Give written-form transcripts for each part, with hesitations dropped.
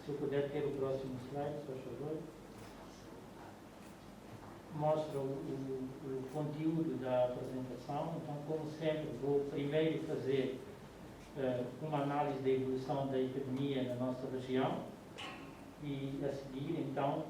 Se eu puder ter o próximo slide, por favor. Mostra o conteúdo da apresentação. Então, como sempre, vou primeiro fazer uma análise da evolução da epidemia na nossa região e, a seguir, então,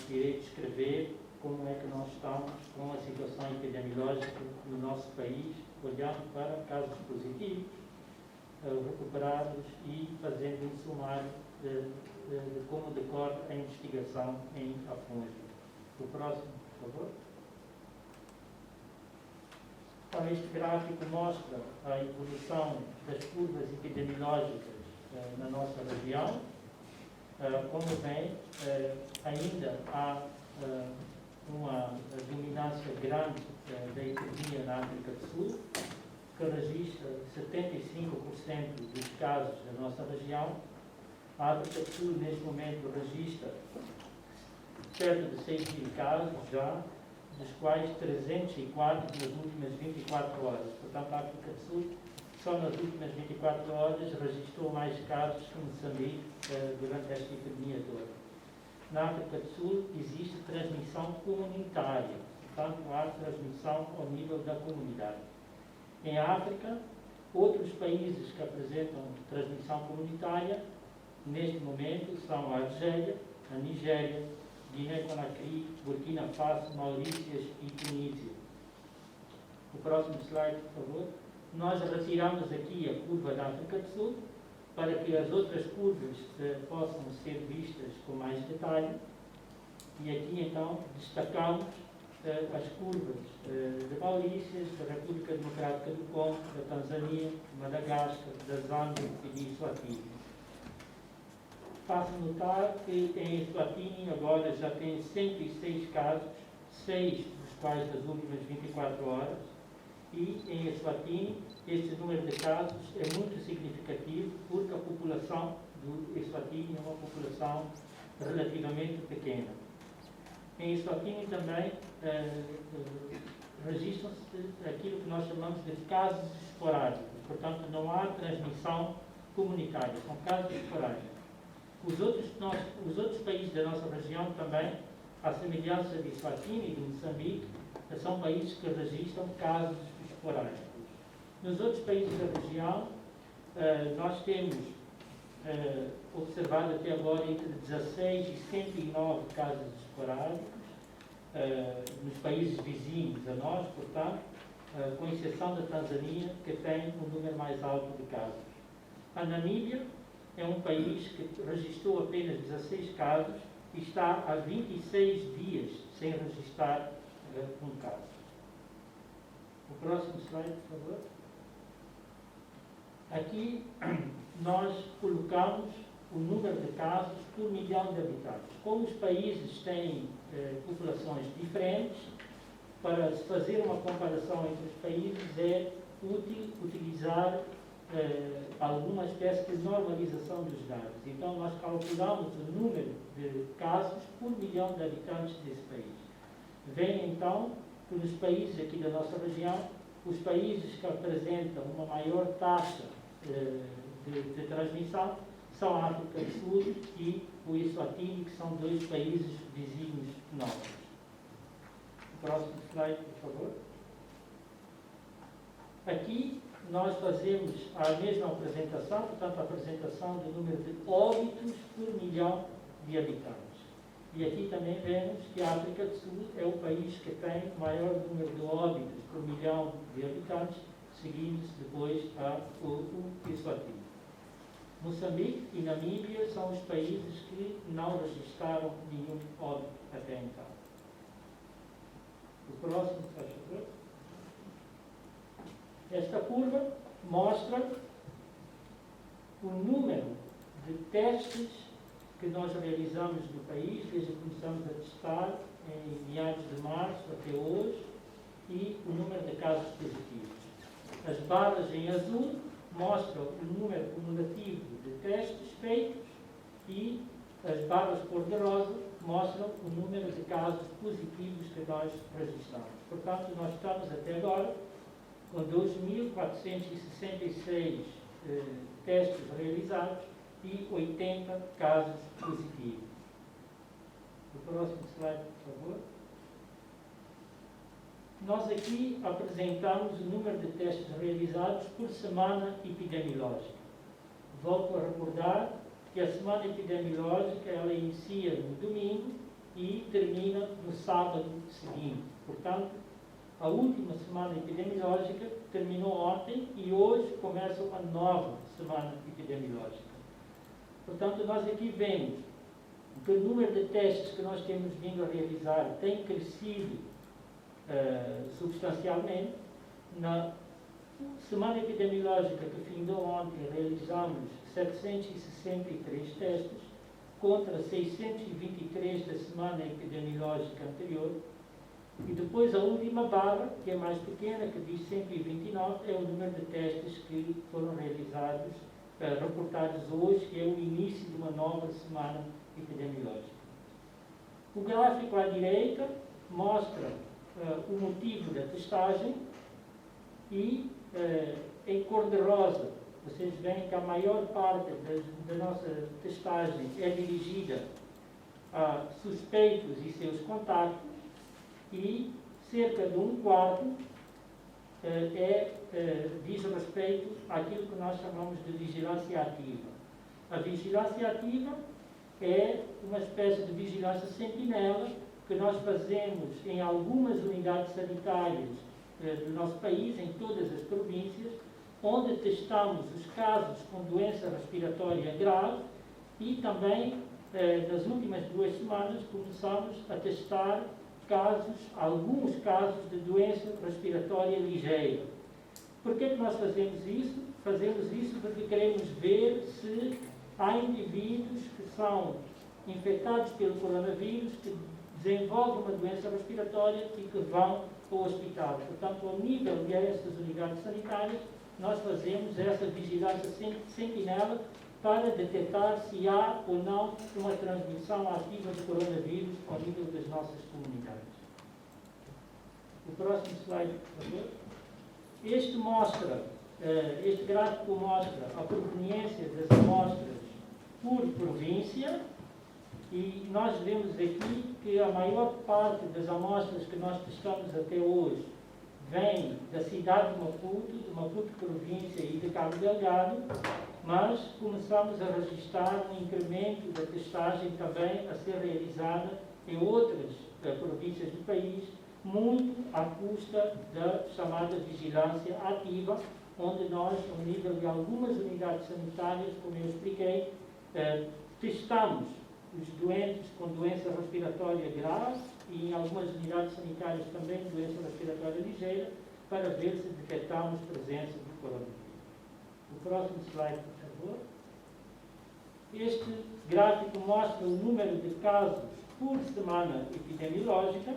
irei descrever como é que nós estamos com a situação epidemiológica no nosso país, olhando para casos positivos, recuperados e fazendo um sumário de como decorre a investigação em Afonso. O próximo, por favor. Então, este gráfico mostra a evolução das curvas epidemiológicas na nossa região. Como vem, ainda há uma dominância grande da epidemia na África do Sul, que registra 75% dos casos da nossa região. A África do Sul, neste momento, registra cerca de 6 mil casos já, dos quais 304 nas últimas 24 horas. Portanto, a África do Sul, só nas últimas 24 horas, registrou mais casos que Moçambique durante esta epidemia toda. Na África do Sul existe transmissão comunitária, portanto, há transmissão ao nível da comunidade. Em África, outros países que apresentam transmissão comunitária, neste momento, são a Argélia, a Nigéria, Guiné-Conakry, Burkina Faso, Maurícias e Tunísia. O próximo slide, por favor. Nós retiramos aqui a curva da África do Sul para que as outras curvas possam ser vistas com mais detalhe. E aqui, então, destacamos as curvas de Maurícias, da República Democrática do Congo, da Tanzânia, de Madagascar, da Zâmbia e de Eswatini. Faço notar que em Eswatini agora já tem 106 casos, 6 dos quais das últimas 24 horas, e em Eswatini este número de casos é muito significativo porque a população do Eswatini é uma população relativamente pequena. Em Eswatini também registram-se aquilo que nós chamamos de casos esporádicos, portanto não há transmissão comunitária, são casos esporádicos. Os outros países da nossa região também, à semelhança de Eswatini e de Moçambique, são países que registram casos esporádicos. Nos outros países da região, nós temos observado até agora entre 16 e 109 casos esporádicos, nos países vizinhos a nós, portanto, com exceção da Tanzânia, que tem um número mais alto de casos. A Namíbia é um país que registrou apenas 16 casos e está há 26 dias sem registrar um caso. O próximo slide, por favor. Aqui nós colocamos o número de casos por milhão de habitantes. Como os países têm populações diferentes, para se fazer uma comparação entre os países é útil utilizar alguma espécie de normalização dos dados. Então, nós calculamos o número de casos por milhão de habitantes desse país. Vem, então, que nos países aqui da nossa região, os países que apresentam uma maior taxa de transmissão são a África do Sul e o Eswatini, que são dois países vizinhos nossos. O próximo slide, por favor. Aqui nós fazemos a mesma apresentação, portanto, a apresentação do número de óbitos por milhão de habitantes. E aqui também vemos que a África do Sul é o país que tem o maior número de óbitos por milhão de habitantes, seguindo-se depois o Eswatini. Moçambique e Namíbia são os países que não registraram nenhum óbito até então. O próximo, por favor. Esta curva mostra o número de testes que nós realizamos no país, desde que começamos a testar em meados de março até hoje, e o número de casos positivos. As barras em azul mostram o número cumulativo de testes feitos e as barras cor-de-rosa mostram o número de casos positivos que nós registramos. Portanto, nós estamos até agora com 2.466 testes realizados e 80 casos positivos. O próximo slide, por favor. Nós aqui apresentamos o número de testes realizados por semana epidemiológica. Volto a recordar que a semana epidemiológica ela inicia no domingo e termina no sábado seguinte. Portanto, a última semana epidemiológica terminou ontem e hoje começa uma nova semana epidemiológica. Portanto, nós aqui vemos que o número de testes que nós temos vindo a realizar tem crescido substancialmente. Na semana epidemiológica que findou ontem, realizamos 763 testes, contra 623 da semana epidemiológica anterior. E depois a última barra, que é mais pequena, que diz 129, é o número de testes que foram realizados, reportados hoje, que é o início de uma nova semana epidemiológica. O gráfico à direita mostra o motivo da testagem e em cor de rosa vocês veem que a maior parte da nossa testagem é dirigida a suspeitos e seus contactos e cerca de um quarto diz respeito àquilo que nós chamamos de vigilância ativa. A vigilância ativa é uma espécie de vigilância sentinela que nós fazemos em algumas unidades sanitárias do nosso país, em todas as províncias, onde testamos os casos com doença respiratória grave e também, nas últimas 2 semanas, começamos a testar alguns casos de doença respiratória ligeira. Por que nós fazemos isso? Fazemos isso porque queremos ver se há indivíduos que são infectados pelo coronavírus, que desenvolvem uma doença respiratória e que vão ao hospital. Portanto, ao nível dessas unidades sanitárias, nós fazemos essa vigilância sentinela para detectar se há ou não uma transmissão ativa do coronavírus ao nível das nossas comunidades. O próximo slide, por favor. Este gráfico mostra a proveniência das amostras por província e nós vemos aqui que a maior parte das amostras que nós testamos até hoje vem da cidade de Maputo província e de Cabo Delgado, mas começamos a registrar um incremento da testagem também a ser realizada em outras províncias do país, muito à custa da chamada vigilância ativa, onde nós, ao nível de algumas unidades sanitárias, como eu expliquei, testamos os doentes com doença respiratória grave e em algumas unidades sanitárias também doença respiratória ligeira, para ver se detectamos presença do coronavírus. O próximo slide, por favor. Este gráfico mostra o número de casos por semana epidemiológica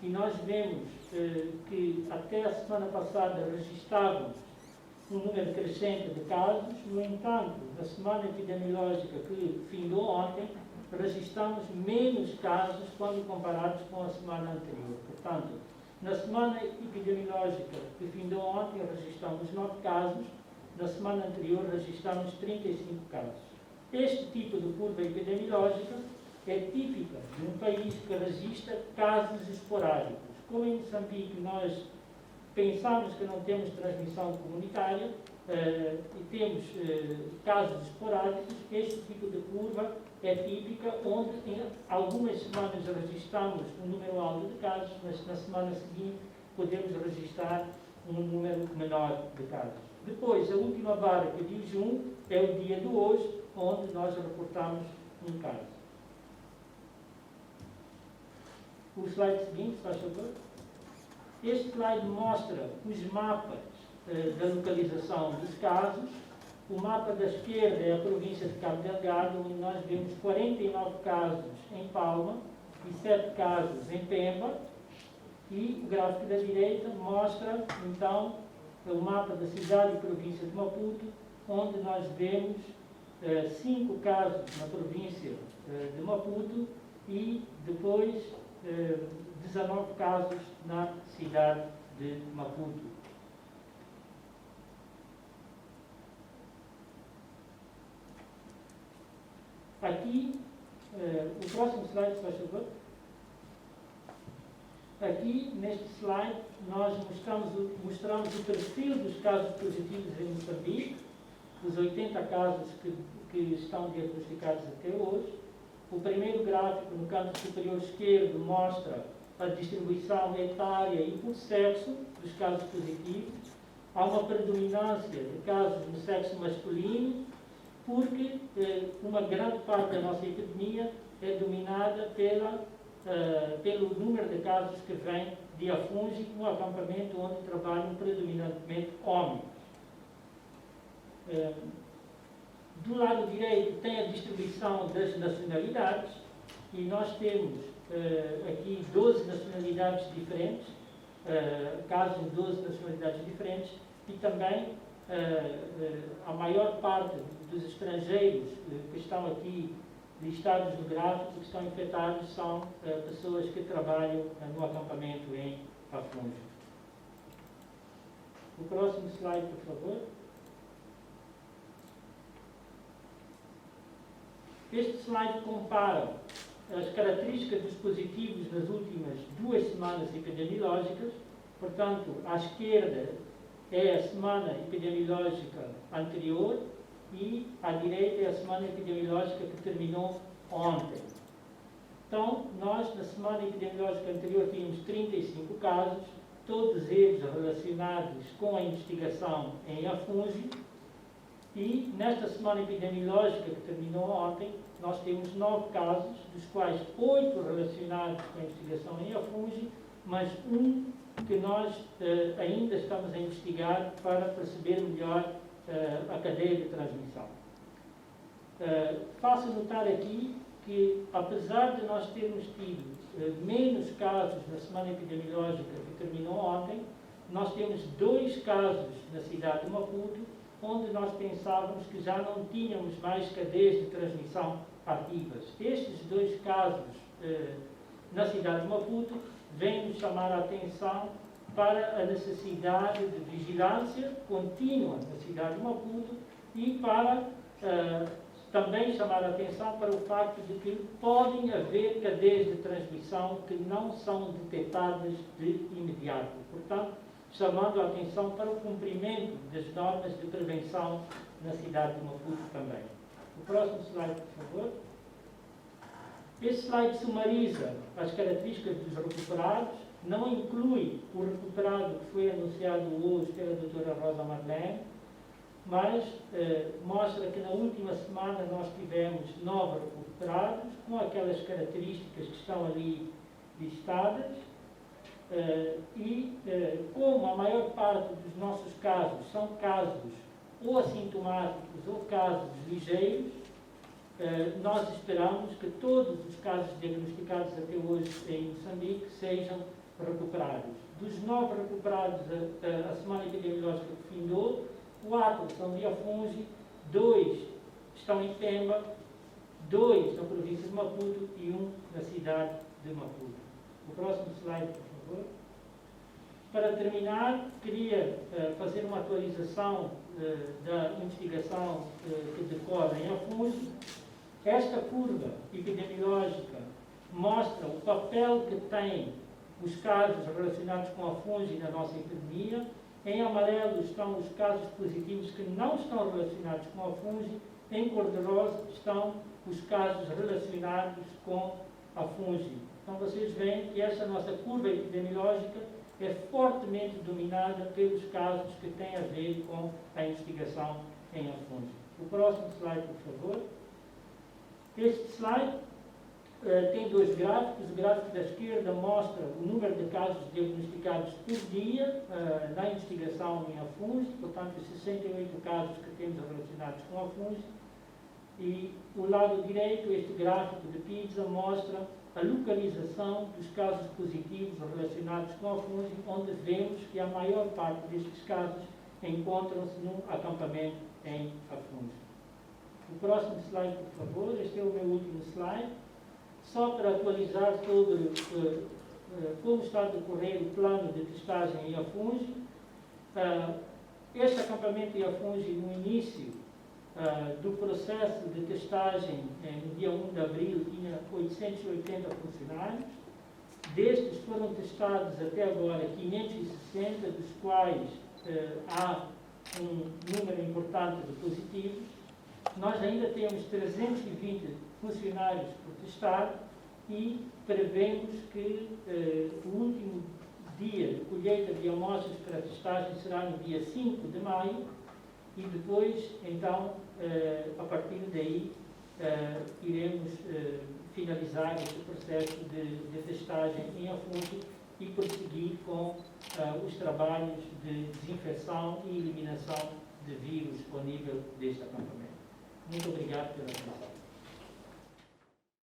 e nós vemos que até a semana passada registrávamos um número crescente de casos. No entanto, na semana epidemiológica que findou ontem, registramos menos casos quando comparados com a semana anterior. Portanto, na semana epidemiológica que findou ontem, registramos 9 casos, na semana anterior registramos 35 casos. Este tipo de curva epidemiológica é típica de um país que registra casos esporádicos. Como em Moçambique nós pensamos que não temos transmissão comunitária e temos casos esporádicos, este tipo de curva é típica, onde em algumas semanas registramos um número alto de casos, mas na semana seguinte podemos registrar um número menor de casos. Depois, a última barra que diz 1 é o dia de hoje, onde nós reportamos um caso. O slide seguinte, faz favor. Este slide mostra os mapas da localização dos casos. O mapa da esquerda é a província de Cabo Delgado, onde nós vemos 49 casos em Palma e 7 casos em Pemba. E o gráfico da direita mostra, então, o mapa da cidade e província de Maputo, onde nós vemos 5 casos na província de Maputo e depois 19 casos na cidade de Maputo. Aqui, o próximo slide, se faz favor. Aqui, neste slide, nós mostramos o perfil dos casos positivos em Moçambique, os 80 casos que estão diagnosticados até hoje. O primeiro gráfico, no canto superior esquerdo, mostra a distribuição etária e por sexo dos casos positivos. Há uma predominância de casos no sexo masculino, porque uma grande parte da nossa epidemia é dominada pelo número de casos que vêm de Afungi, um acampamento onde trabalham predominantemente homens. Do lado direito tem a distribuição das nacionalidades, e nós temos aqui 12 nacionalidades diferentes, casos de 12 nacionalidades diferentes, e também a maior parte dos estrangeiros que estão aqui listados no gráfico, que estão infectados, são pessoas que trabalham no acampamento em Afungi. O próximo slide, por favor. Este slide compara as características dos positivos nas últimas 2 semanas epidemiológicas. Portanto, à esquerda é a semana epidemiológica anterior e à direita é a semana epidemiológica que terminou ontem. Então, nós na semana epidemiológica anterior tínhamos 35 casos, todos eles relacionados com a investigação em Afungi. E nesta semana epidemiológica que terminou ontem, nós temos 9 casos, dos quais 8 relacionados com a investigação em Afungi, mas um que nós ainda estamos a investigar para perceber melhor a cadeia de transmissão. Faço notar aqui que, apesar de nós termos tido menos casos na semana epidemiológica que terminou ontem, nós temos 2 casos na cidade de Maputo, onde nós pensávamos que já não tínhamos mais cadeias de transmissão ativas. Estes 2 casos na cidade de Maputo vêm-nos chamar a atenção para a necessidade de vigilância contínua na cidade de Maputo e para também chamar a atenção para o facto de que podem haver cadeias de transmissão que não são detectadas de imediato. Portanto, chamando a atenção para o cumprimento das normas de prevenção na cidade de Maputo também. O próximo slide, por favor. Este slide sumariza as características dos recuperados, não inclui o recuperado que foi anunciado hoje pela doutora Rosa Marlene, mas mostra que na última semana nós tivemos 9 recuperados, com aquelas características que estão ali listadas, como a maior parte dos nossos casos são casos ou assintomáticos ou casos ligeiros, nós esperamos que todos os casos diagnosticados até hoje em Moçambique sejam recuperados. Dos 9 recuperados a semana epidemiológica que findou, 4 são de Afungi, 2 estão em Pemba, 2 na província de Maputo e 1 na cidade de Maputo. O próximo slide, por favor. Para terminar, queria fazer uma atualização da investigação que decorre em Afungi. Esta curva epidemiológica mostra o papel que têm os casos relacionados com Afungi na nossa epidemia. Em amarelo estão os casos positivos que não estão relacionados com Afungi. Em cor-de-rosa estão os casos relacionados com Afungi. Então vocês veem que esta nossa curva epidemiológica é fortemente dominada pelos casos que têm a ver com a investigação em Afungi. O próximo slide, por favor. Este slide tem 2 gráficos. O gráfico da esquerda mostra o número de casos diagnosticados por dia na investigação em Afungi, portanto, os 68 casos que temos relacionados com Afungi. E o lado direito, este gráfico de pizza, mostra a localização dos casos positivos relacionados com Afungi, onde vemos que a maior parte destes casos encontram-se num acampamento em Afungi. O próximo slide, por favor. Este é o meu último slide. Só para atualizar sobre como está a decorrer o plano de testagem em Afungi. Este acampamento em Afungi, no início, do processo de testagem, no dia 1 de abril, tinha 880 funcionários. Destes foram testados até agora 560, dos quais há um número importante de positivos. Nós ainda temos 320 funcionários por testar e prevemos que o último dia de colheita de amostras para testagem será no dia 5 de maio e depois, então, a partir daí, iremos finalizar esse processo de testagem em Afuncho e prosseguir com os trabalhos de desinfecção e eliminação de vírus ao nível deste acampamento. Muito obrigado pela atenção.